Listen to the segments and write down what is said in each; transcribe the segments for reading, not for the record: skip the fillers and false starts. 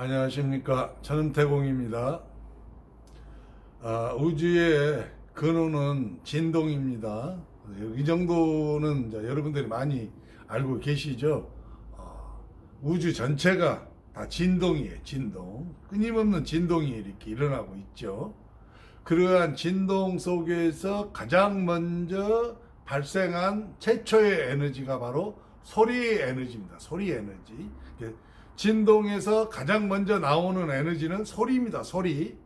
안녕하십니까. 전태공입니다. 우주의 근원은 진동입니다. 이 정도는 이제 여러분들이 많이 알고 계시죠. 우주 전체가 다 진동이에요. 진동. 끊임없는 진동이 이렇게 일어나고 있죠. 그러한 진동 속에서 가장 먼저 발생한 최초의 에너지가 바로 소리 에너지입니다. 소리 에너지. 진동에서 가장 먼저 나오는 에너지는 소리입니다. 소리.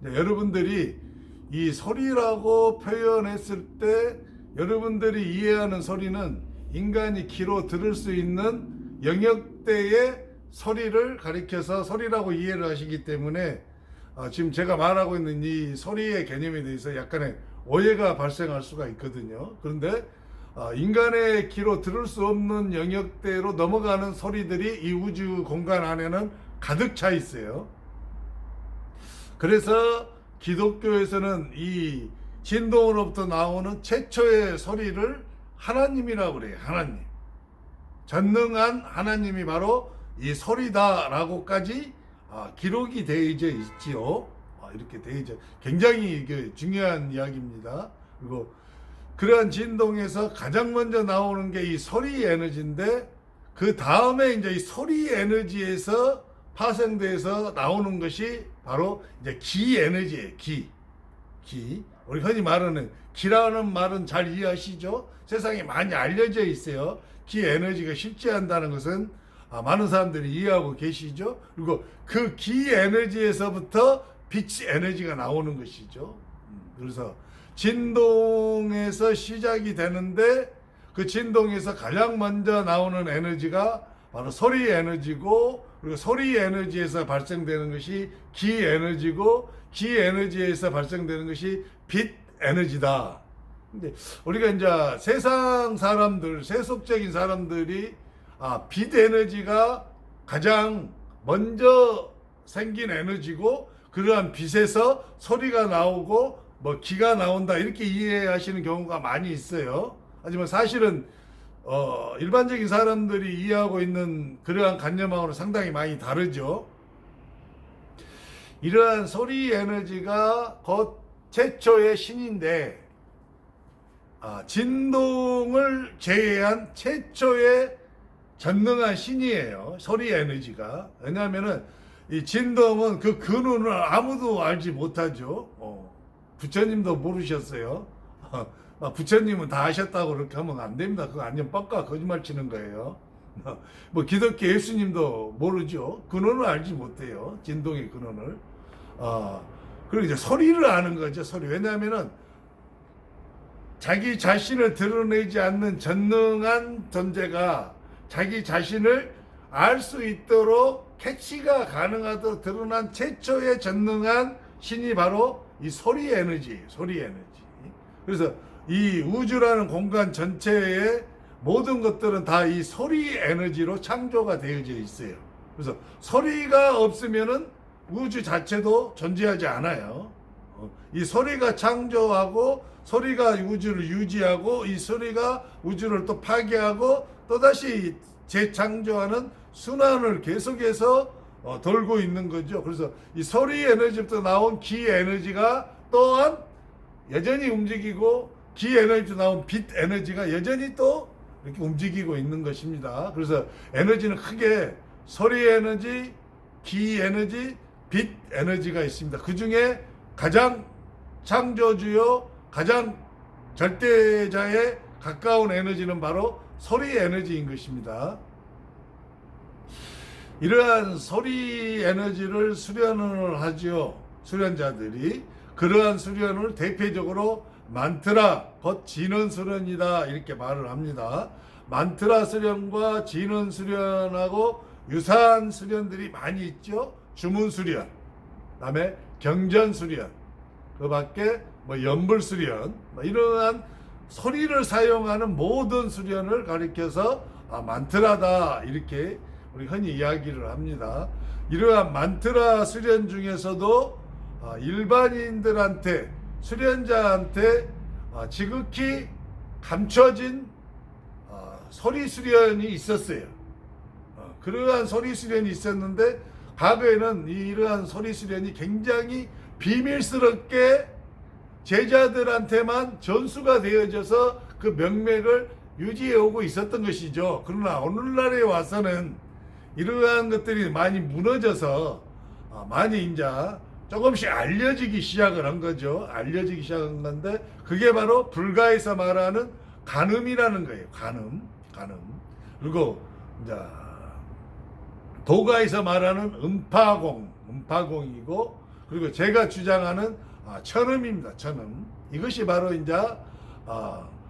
여러분들이 이 소리라고 표현했을 때 여러분들이 이해하는 소리는 인간이 귀로 들을 수 있는 영역대의 소리를 가리켜서 소리라고 이해를 하시기 때문에 지금 제가 말하고 있는 이 소리의 개념에 대해서 약간의 오해가 발생할 수가 있거든요. 그런데 인간의 귀로 들을 수 없는 영역대로 넘어가는 소리들이 이 우주 공간 안에는 가득 차 있어요. 그래서 기독교에서는 이 진동으로부터 나오는 최초의 소리를 하나님이라고 그래요. 하나님. 전능한 하나님이 바로 이 소리다라고까지 기록이 되어져 있지요. 이렇게 되어져 굉장히 중요한 이야기입니다. 그리고 그러한 진동에서 가장 먼저 나오는 게 이 소리 에너지인데 그 다음에 이제 이 소리 에너지에서 파생돼서 나오는 것이 바로 이제 기 에너지예요. 기. 우리 흔히 말하는 기라는 말은 잘 이해하시죠? 세상에 많이 알려져 있어요. 기 에너지가 실제한다는 것은 많은 사람들이 이해하고 계시죠? 그리고 그 기 에너지에서부터 빛 에너지가 나오는 것이죠. 그래서 진동에서 시작이 되는데 그 진동에서 가장 먼저 나오는 에너지가 바로 소리 에너지고, 그리고 소리 에너지에서 발생되는 것이 기 에너지고, 기 에너지에서 발생되는 것이 빛 에너지다. 근데 우리가 이제 세상 사람들, 세속적인 사람들이 빛 에너지가 가장 먼저 생긴 에너지고, 그러한 빛에서 소리가 나오고 기가 나온다 이렇게 이해하시는 경우가 많이 있어요. 하지만 사실은 일반적인 사람들이 이해하고 있는 그러한 관념하고는 상당히 많이 다르죠. 이러한 소리 에너지가 곧 최초의 신인데 진동을 제외한 최초의 전능한 신이에요. 소리 에너지가. 왜냐하면은 이 진동은 그 근원을 아무도 알지 못하죠. 부처님도 모르셨어요. 부처님은 다 아셨다고 그렇게 하면 안 됩니다. 그거 완전 뻑가 거짓말 치는 거예요. 기독교 예수님도 모르죠. 근원을 알지 못해요. 진동의 근원을. 그리고 이제 소리를 아는 거죠. 소리. 왜냐하면은 자기 자신을 드러내지 않는 전능한 존재가 자기 자신을 알 수 있도록 캐치가 가능하도록 드러난 최초의 전능한 신이 바로 이 소리 에너지, 소리 에너지. 그래서 이 우주라는 공간 전체의 모든 것들은 다 이 소리 에너지로 창조가 되어져 있어요. 그래서 소리가 없으면은 우주 자체도 존재하지 않아요. 이 소리가 창조하고, 소리가 우주를 유지하고, 이 소리가 우주를 또 파괴하고 또다시 재창조하는 순환을 계속해서 돌고 있는 거죠. 그래서 이 소리 에너지부터 나온 기 에너지가 또한 여전히 움직이고, 기 에너지부터 나온 빛 에너지가 여전히 또 이렇게 움직이고 있는 것입니다. 그래서 에너지는 크게 소리 에너지, 기 에너지, 빛 에너지가 있습니다. 그 중에 가장 창조주요, 가장 절대자에 가까운 에너지는 바로 소리 에너지인 것입니다. 이러한 소리 에너지를 수련을 하죠. 수련자들이. 그러한 수련을 대표적으로 만트라, 곧 진원 수련이다 이렇게 말을 합니다. 만트라 수련과 진원 수련하고 유사한 수련들이 많이 있죠. 주문 수련, 그다음에 경전 수련, 그 밖에 연불 수련, 이러한 소리를 사용하는 모든 수련을 가리켜서 만트라다 이렇게 우리 흔히 이야기를 합니다. 이러한 만트라 수련 중에서도 일반인들한테, 수련자한테 지극히 감춰진 소리 수련이 있었어요. 그러한 소리 수련이 있었는데 과거에는 이러한 소리 수련이 굉장히 비밀스럽게 제자들한테만 전수가 되어져서 그 명맥을 유지해 오고 있었던 것이죠. 그러나 오늘날에 와서는 이러한 것들이 많이 무너져서 많이 이제 조금씩 알려지기 시작을 한 거죠. 알려지기 시작한 건데 그게 바로 불가에서 말하는 간음이라는 거예요. 간음. 그리고 이제 도가에서 말하는 음파공이고, 그리고 제가 주장하는 천음입니다. 천음. 이것이 바로 이제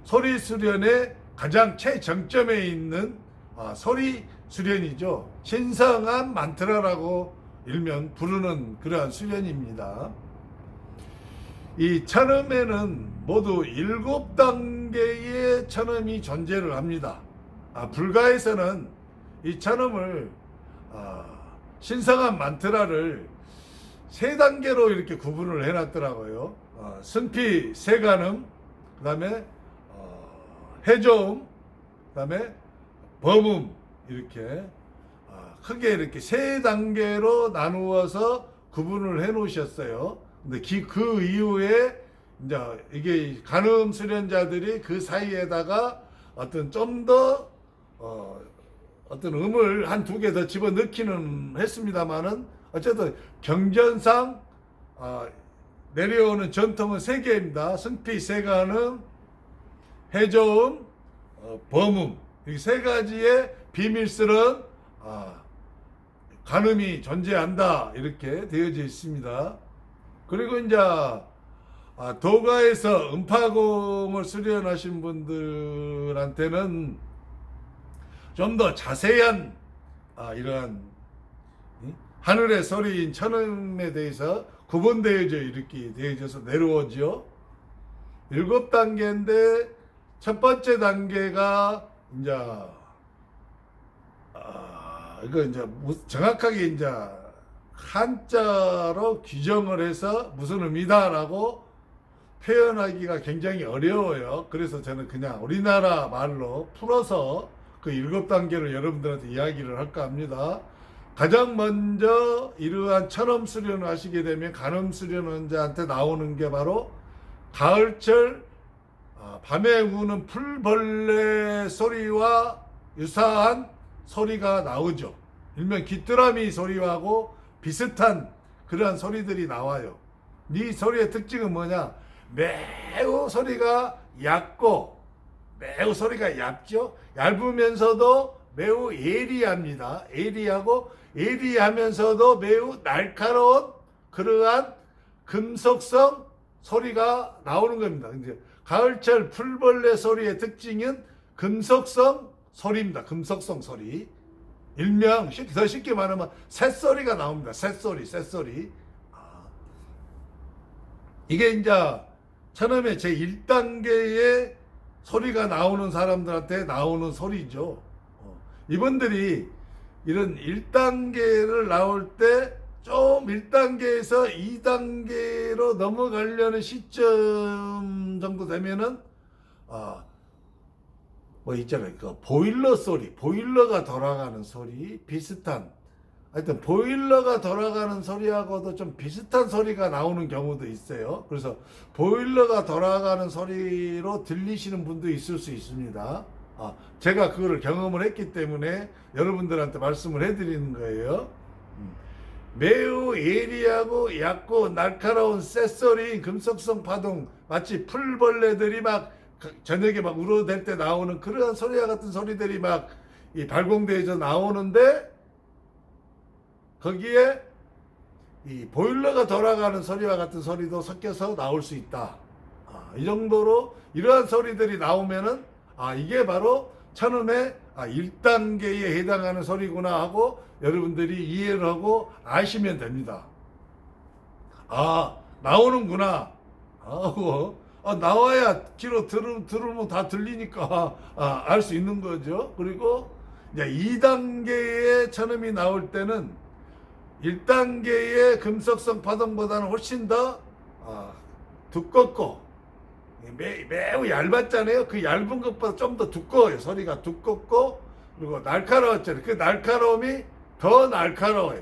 소리 수련의 가장 최정점에 있는 소리 수련이죠. 신성한 만트라라고 일명 부르는 그러한 수련입니다. 이 천음에는 모두 7단계의 천음이 존재를 합니다. 불가에서는 이 천음을 신성한 만트라를 3단계로 이렇게 구분을 해놨더라고요. 승피 세간음, 그 다음에 해조음, 그 다음에 범음, 이렇게 크게 이렇게 3단계로 나누어서 구분을 해 놓으셨어요. 근데 그 이후에 이제 이게 간음 수련자들이 그 사이에다가 어떤 좀 더 어떤 음을 한 2개 더 집어넣기는 했습니다만은 어쨌든 경전상 내려오는 전통은 3개입니다. 승피, 세간음, 해조음, 범음, 이 3가지의 비밀스러운 간음이 존재한다, 이렇게 되어져 있습니다. 그리고 이제 도가에서 음파공을 수련하신 분들한테는 좀 더 자세한 이러한 하늘의 소리인 천음에 대해서 구분되어져 이렇게 되어져서 내려오죠. 7단계인데 첫 번째 단계가 이제 이거 이제 정확하게 이제 한자로 규정을 해서 무슨 의미다라고 표현하기가 굉장히 어려워요. 그래서 저는 그냥 우리나라 말로 풀어서 그 7단계를 여러분들한테 이야기를 할까 합니다. 가장 먼저 이러한 천음 수련을 하시게 되면 간음 수련자한테 나오는 게 바로 가을철 밤에 우는 풀벌레 소리와 유사한 소리가 나오죠. 일명 귀뚜라미 소리하고 비슷한 그러한 소리들이 나와요. 이 소리의 특징은 뭐냐? 매우 소리가 얇고, 매우 소리가 얇죠. 얇으면서도 매우 예리합니다. 예리하면서도 매우 날카로운 그러한 금속성 소리가 나오는 겁니다. 이제 가을철 풀벌레 소리의 특징은 금속성 소리입니다. 금속성 소리. 일명 더 쉽게 말하면 새소리가 나옵니다. 새소리. 이게 이제 처음에 제 1단계의 소리가 나오는 사람들한테 나오는 소리죠. 이분들이 이런 1단계를 나올 때 좀 1단계에서 2단계로 넘어가려는 시점 정도 되면은 뭐 있잖아요. 그 보일러 소리, 보일러가 돌아가는 소리 비슷한, 하여튼 보일러가 돌아가는 소리하고도 좀 비슷한 소리가 나오는 경우도 있어요. 그래서 보일러가 돌아가는 소리로 들리시는 분도 있을 수 있습니다. 제가 그거를 경험을 했기 때문에 여러분들한테 말씀을 해드리는 거예요. 매우 예리하고 얇고 날카로운 쇳소리, 금속성 파동, 마치 풀벌레들이 막 저녁에 막 울어댈 때 나오는 그러한 소리와 같은 소리들이 막 이 발공대에서 나오는데, 거기에 이 보일러가 돌아가는 소리와 같은 소리도 섞여서 나올 수 있다. 이 정도로 이러한 소리들이 나오면은 이게 바로 천음의 1단계에 해당하는 소리구나 하고 여러분들이 이해를 하고 아시면 됩니다. 나오는구나 하고 나와야 귀로 들으면 다 들리니까 알 수 있는 거죠. 그리고 이제 2단계의 천음이 나올 때는 1단계의 금속성 파동보다는 훨씬 더 두껍고 매우 얇았잖아요. 그 얇은 것보다 좀 더 두꺼워요. 소리가 두껍고, 그리고 날카로웠잖아요. 그 날카로움이 더 날카로워요.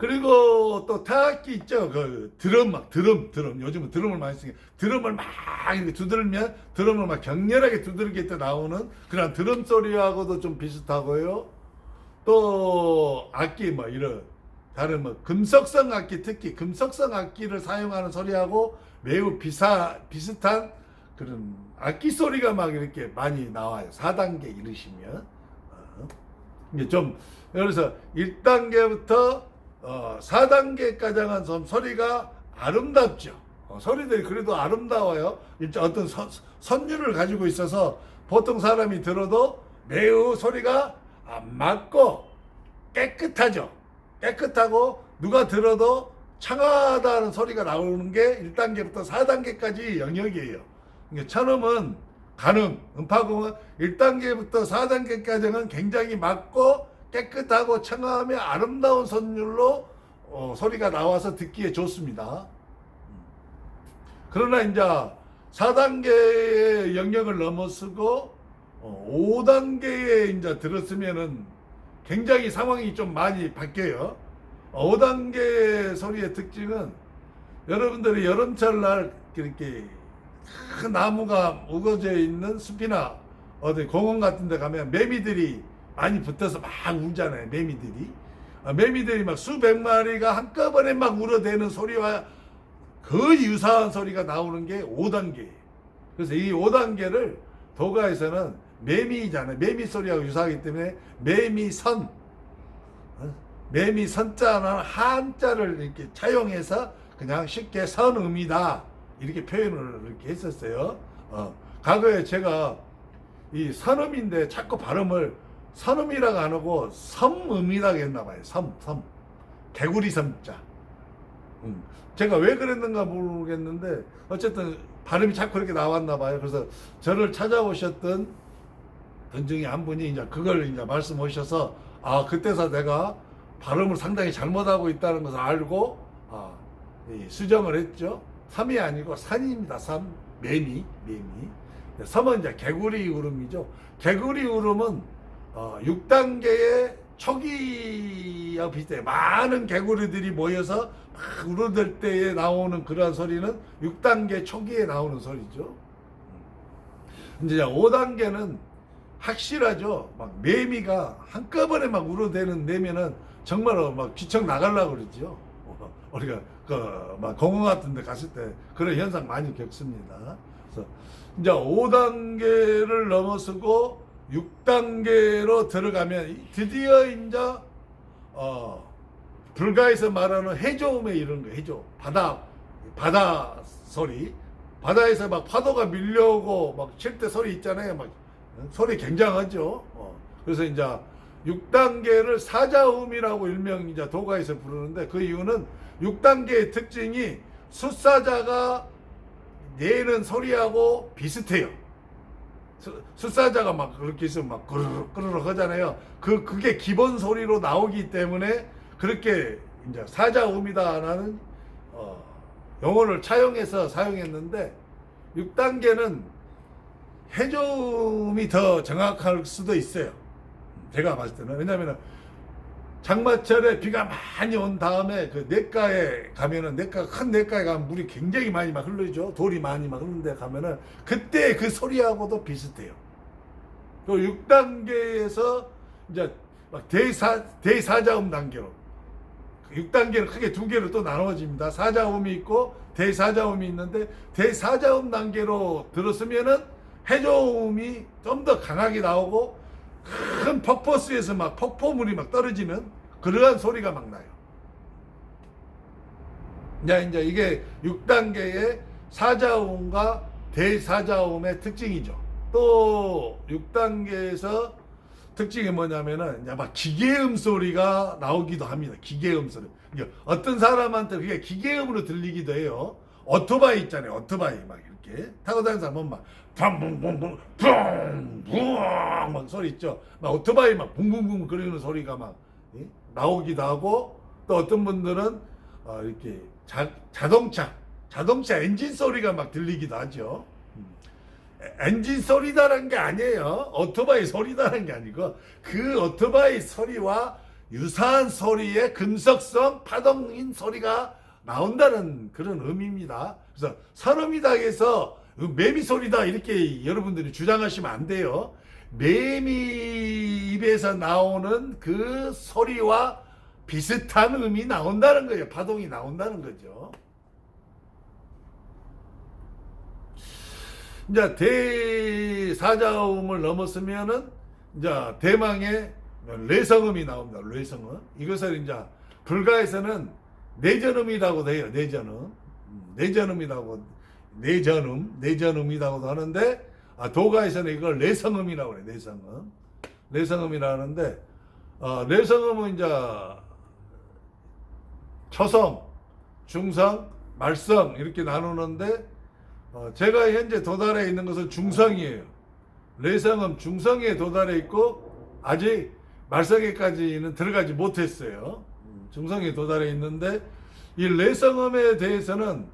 그리고 또 타악기 있죠. 그 드럼 드럼 요즘은 드럼을 많이 쓰니까 드럼을 막 이렇게 두들면 드럼을 막 격렬하게 두들길 때 나오는 그런 드럼 소리하고도 좀 비슷하고요. 또 악기 뭐 이런 다른 뭐 금속성 악기, 특히 금속성 악기를 사용하는 소리하고 매우 비슷한 그런 악기 소리가 막 이렇게 많이 나와요. 4단계 이르시면 이게 좀 그래서 1단계부터 4단계까지는 좀 소리가 아름답죠. 소리들이 그래도 아름다워요. 일단 어떤 선율을 가지고 있어서 보통 사람이 들어도 매우 소리가 맑고 깨끗하죠. 깨끗하고 누가 들어도 청하다는 소리가 나오는 게 1단계부터 4단계까지 영역이에요. 그러니까 천음은 간음, 음파금은 1단계부터 4단계까지는 굉장히 맑고 깨끗하고 청하며 아름다운 선율로 소리가 나와서 듣기에 좋습니다. 그러나 이제 4단계의 영역을 넘어서고 5단계에 이제 들었으면은 굉장히 상황이 좀 많이 바뀌어요. 5단계 소리의 특징은 여러분들이 여름철 날 이렇게 큰 나무가 우거져 있는 숲이나 어디 공원 같은 데 가면 매미들이 많이 붙어서 막 울잖아요. 매미들이 막 수백 마리가 한꺼번에 막 울어대는 소리와 거의 유사한 소리가 나오는 게 5단계예요. 그래서 이 5단계를 도가에서는 매미잖아요. 매미 소리하고 유사하기 때문에 매미선, 매미선자나 한자를 이렇게 차용해서 그냥 쉽게 선음이다 이렇게 표현을 이렇게 했었어요. 과거에 제가 이 선음인데 자꾸 발음을 선음이라고 안 하고 섬음이라고 했나 봐요. 섬. 개구리 섬자. 제가 왜 그랬는가 모르겠는데 어쨌든 발음이 자꾸 그렇게 나왔나 봐요. 그래서 저를 찾아오셨던 분 중에 한 분이 이제 그걸 이제 말씀하셔서 그때서 내가 발음을 상당히 잘못하고 있다는 것을 알고 수정을 했죠. 섬이 아니고 산입니다. 섬. 매미. 섬은 이제 개구리 울음이죠. 개구리 울음은 6단계의 초기와 비슷해요. 많은 개구리들이 모여서 막 울어댈 때에 나오는 그러한 소리는 6단계 초기에 나오는 소리죠. 이제 5단계는 확실하죠. 막 매미가 한꺼번에 막 울어대는 매면은 정말로 막 귀청 나가려고 그러죠. 우리가 막 공원 같은 데 갔을 때 그런 현상 많이 겪습니다. 그래서 이제 5단계를 넘어서고 6단계로 들어가면 드디어 이제 불가에서 말하는 해조음에 이런 거, 해조 바다 소리, 바다에서 막 파도가 밀려오고 막 칠 때 소리 있잖아요. 막 소리 굉장하죠. 그래서 이제 6단계를 사자음이라고 일명 이제 도가에서 부르는데 그 이유는 6단계의 특징이 숫사자가 내는 소리하고 비슷해요. 숫사자가 막 그렇게 있으면 막 끄르륵 하잖아요. 그게 기본 소리로 나오기 때문에 그렇게 이제 사자음이다라는 용어를 차용해서 사용했는데 6단계는 해조음이 더 정확할 수도 있어요. 제가 봤을 때는. 왜냐면은 장마철에 비가 많이 온 다음에 그 냇가에 가면은 큰 냇가에 가면 물이 굉장히 많이 막 흐르죠. 돌이 많이 막 흐르는데 가면은 그때 그 소리하고도 비슷해요. 또 6단계에서 이제 막 대사자음 단계로 6단계는 크게 두 개로 또 나눠집니다. 사자음이 있고 대사자음이 있는데 대사자음 단계로 들었으면은 해조음이 좀 더 강하게 나오고 큰 폭포수에서 막 폭포물이 막 떨어지는 그러한 소리가 막 나요. 이제 이게 6단계의 사자음과 대사자음의 특징이죠. 또 6단계에서 특징이 뭐냐면은 이제 막 기계음 소리가 나오기도 합니다. 기계음 소리. 어떤 사람한테 그게 기계음으로 들리기도 해요. 오토바이 있잖아요. 오토바이 막 이렇게 타고 다니는 사람은 막 붕붕붕붕 붕붕 막 소리 있죠. 막 오토바이 막 붕붕붕 그러는 소리가 막 나오기도 하고 또 어떤 분들은 이렇게 자동차 엔진 소리가 막 들리기도 하죠. 엔진 소리다라는 게 아니에요. 오토바이 소리다라는 게 아니고 그 오토바이 소리와 유사한 소리의 금속성 파동인 소리가 나온다는 그런 의미입니다. 그래서 사람이다 해서 매미 소리다 이렇게 여러분들이 주장하시면 안 돼요. 매미 입에서 나오는 그 소리와 비슷한 음이 나온다는 거예요. 파동이 나온다는 거죠. 이제 대사자음을 넘었으면은 이제 대망의 뇌성음이 나옵니다. 뇌성음. 이것을 이제 불가에서는 내전음이라고 해요. 내전음이라고도 하는데 도가에서는 이걸 내성음이라고 해요. 내성음이라고 하는데 내성음은 이제 초성, 중성, 말성 이렇게 나누는데 제가 현재 도달해 있는 것은 중성이에요. 내성음 중성에 도달해 있고 아직 말성에까지는 들어가지 못했어요. 중성에 도달해 있는데 이 내성음에 대해서는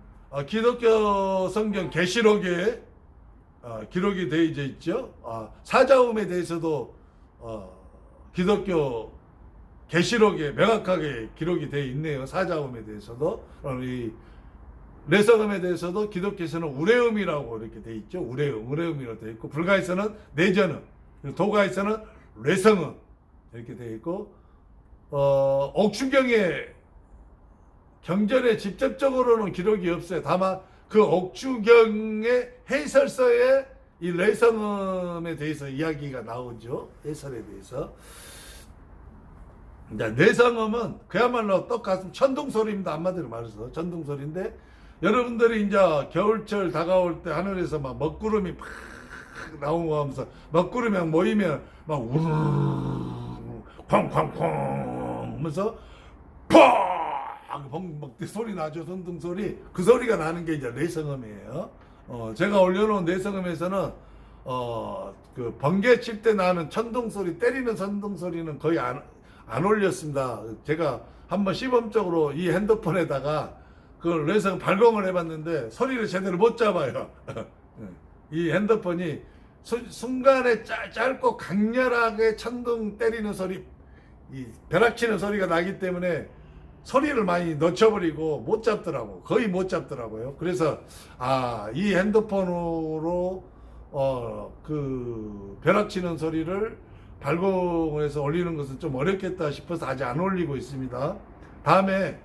기독교 성경 계시록에 기록이 되어 있죠. 사자음에 대해서도 기독교 계시록에 명확하게 기록이 되어 있네요. 사자음에 대해서도 이 내성음에 대해서도 기독교에서는 우레음이라고 이렇게 되어 있죠. 우레음이라고 되어 있고 불가에서는 내전음, 도가에서는 뇌성음 이렇게 되어 있고 옥주경에 경전에 직접적으로는 기록이 없어요. 다만 그 옥주경의 해설서에 이 뇌성음에 대해서 이야기가 나오죠. 해설에 대해서. 이제 뇌성음은 그야말로 똑같은 천둥소리입니다. 한마디로 말해서 천둥소리인데 여러분들이 이제 겨울철 다가올 때 하늘에서 막 먹구름이 막 나오고 하면서 먹구름이 막 모이면 막 우르르 쾅쾅쾅 하면서 팍 먹대 소리 나죠. 천둥 소리. 그 소리가 나는 게 이제 뇌성음이에요. 제가 올려놓은 뇌성음에서는 그 번개 칠 때 나는 천둥 소리, 때리는 천둥 소리는 거의 안 올렸습니다. 제가 한번 시범적으로 이 핸드폰에다가 그걸 뇌성음 발광을 해봤는데 소리를 제대로 못 잡아요. 이 핸드폰이 순간에 짧고 강렬하게 천둥 때리는 소리, 이 벼락치는 소리가 나기 때문에 소리를 많이 놓쳐버리고 못 잡더라고. 거의 못 잡더라고요. 그래서 이 핸드폰으로 그 벼락치는 소리를 발광해서 올리는 것은 좀 어렵겠다 싶어서 아직 안 올리고 있습니다. 다음에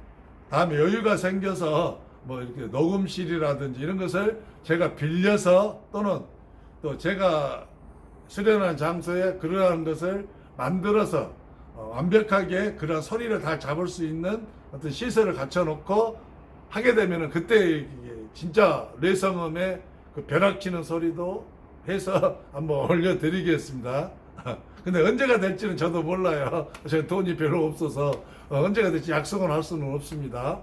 여유가 생겨서 뭐 이렇게 녹음실이라든지 이런 것을 제가 빌려서 또는 또 제가 수련한 장소에 그러한 것을 만들어서 완벽하게 그런 소리를 다 잡을 수 있는 어떤 시설을 갖춰놓고 하게 되면은 그때 진짜 뇌성음의 그 벼락치는 소리도 해서 한번 올려드리겠습니다. 근데 언제가 될지는 저도 몰라요. 제가 돈이 별로 없어서 언제가 될지 약속은 할 수는 없습니다.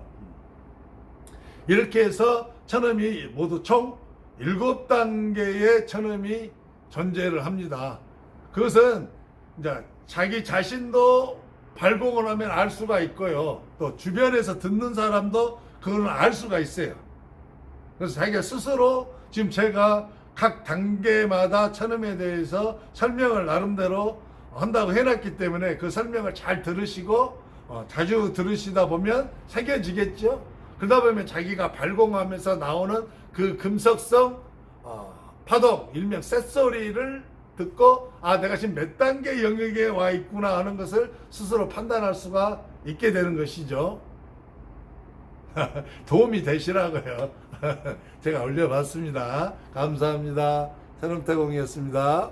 이렇게 해서 천음이 모두 총 7단계의 천음이 존재를 합니다. 그것은 이제 자기 자신도 발공을 하면 알 수가 있고요. 또 주변에서 듣는 사람도 그걸 알 수가 있어요. 그래서 자기가 스스로 지금 제가 각 단계마다 천음에 대해서 설명을 나름대로 한다고 해놨기 때문에 그 설명을 잘 들으시고 자주 들으시다 보면 새겨지겠죠. 그러다 보면 자기가 발공하면서 나오는 그 금속성 파동, 일명 쇳소리를 듣고 내가 지금 몇 단계 영역에 와 있구나 하는 것을 스스로 판단할 수가 있게 되는 것이죠. 도움이 되시라고요. 제가 올려봤습니다. 감사합니다. 천음태공이었습니다.